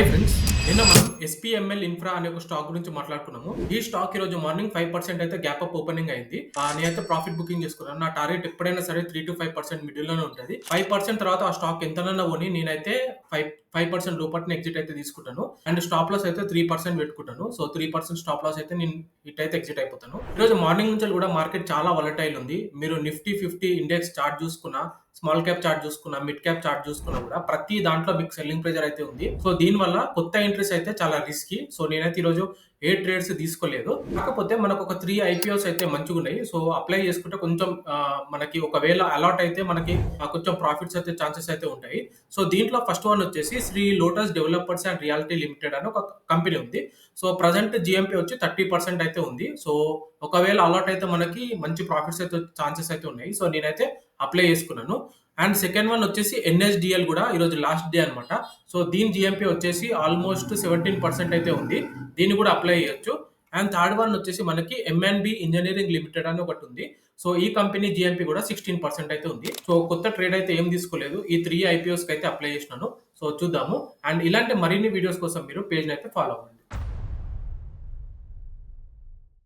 Hi friends. నిన్న మనం ఎస్పీఎంఎల్ infra అనే ఒక స్టాక్ గురించి మాట్లాడుకున్నాము. ఈ స్టాక్ ఈరోజు మార్నింగ్ 5% అయితే గ్యాప్ అప్ ఓపెనింగ్ అయింది. నేనైతే ప్రాఫిట్ బుకింగ్ చేసుకున్నాను. నా టార్గెట్ ఎప్పుడైనా సరే 3-5% మిడిల్ లోనే ఉంటది. 5% తర్వాత ఆ స్టాక్ ఎంతనన్నా కొని నేనైతే 5% లోపట్నే ఎగ్జిట్ అయితే తీసుకుంటాను. అండ్ స్టాప్ లాస్ అయితే 3% పెట్టుకుంటాను. సో 3% స్టాప్ లాస్ అయితే నేను ఇటైతే ఎగ్జిట్ అయిపోతాను. ఈరోజు మార్నింగ్ నుంచి కూడా మార్కెట్ చాలా వాలటైల్ ఉంది. మీరు నిఫ్టీ 50 ఇండెక్స్ చార్ట్ చూసుకున్నా, స్మాల్ క్యాప్ చార్ట్ చూసుకున్నా, మిడ్ క్యాప్ చార్ట్ చూసుకున్నా కూడా ప్రతి దాంట్లో మీకు సెల్లింగ్ ప్రెజర్ అయితే ఉంది. సో దీని వల్ల కొత్త ఎంట్రీస్ అయితే చాలా రిస్కీ. సో నేనైతే ఈరోజు ఏ ట్రేడ్స్ తీసుకోలేదు. కాకపోతే మనకు ఒక 3 ఐపీఓస్ అయితే మంచిగున్నాయి. సో అప్లై చేసుకుంటే కొంచెం మనకి ఒకవేళ అలాట్ అయితే మనకి కొంచెం ప్రాఫిట్స్ అయితే ఛాన్సెస్ అయితే ఉంటాయి. సో దీంట్లో ఫస్ట్ వన్ వచ్చేసి Shri lotus developers and reality limited అని ఒక కంపెనీ ఉంది. సో ప్రజెంట్ జిఎంపీ వచ్చి 30% అయితే ఉంది. సో ఒకవేళ అలాట్ అయితే మనకి మంచి ప్రాఫిట్స్ అయితే ఛాన్సెస్ అయితే ఉన్నాయి. సో నేనైతే అప్లై చేసుకున్నాను. అండ్ సెకండ్ వన్ వచ్చేసి ఎన్ఎస్డిఎల్ కూడా ఈరోజు లాస్ట్ డే అనమాట. సో దీని జిఎంపీ వచ్చేసి ఆల్మోస్ట్ 17% అయితే ఉంది. దీన్ని కూడా అప్లై చేయొచ్చు. అండ్ థర్డ్ వన్ వచ్చేసి మనకి ఎంఎన్బి ఇంజనీరింగ్ లిమిటెడ్ అని ఒకటి ఉంది. సో ఈ కంపెనీ జిఎంపీ కూడా 16% అయితే ఉంది. సో కొత్త ట్రేడ్ అయితే ఏం తీసుకోలేదు. ఈ 3 ఐపీఓస్ కి అయితే అప్లై చేసినాను. సో చూద్దాము. అండ్ ఇలాంటి మరిన్ని వీడియోస్ కోసం మీరు పేజ్ అయితే ఫాలో అవ్వండి.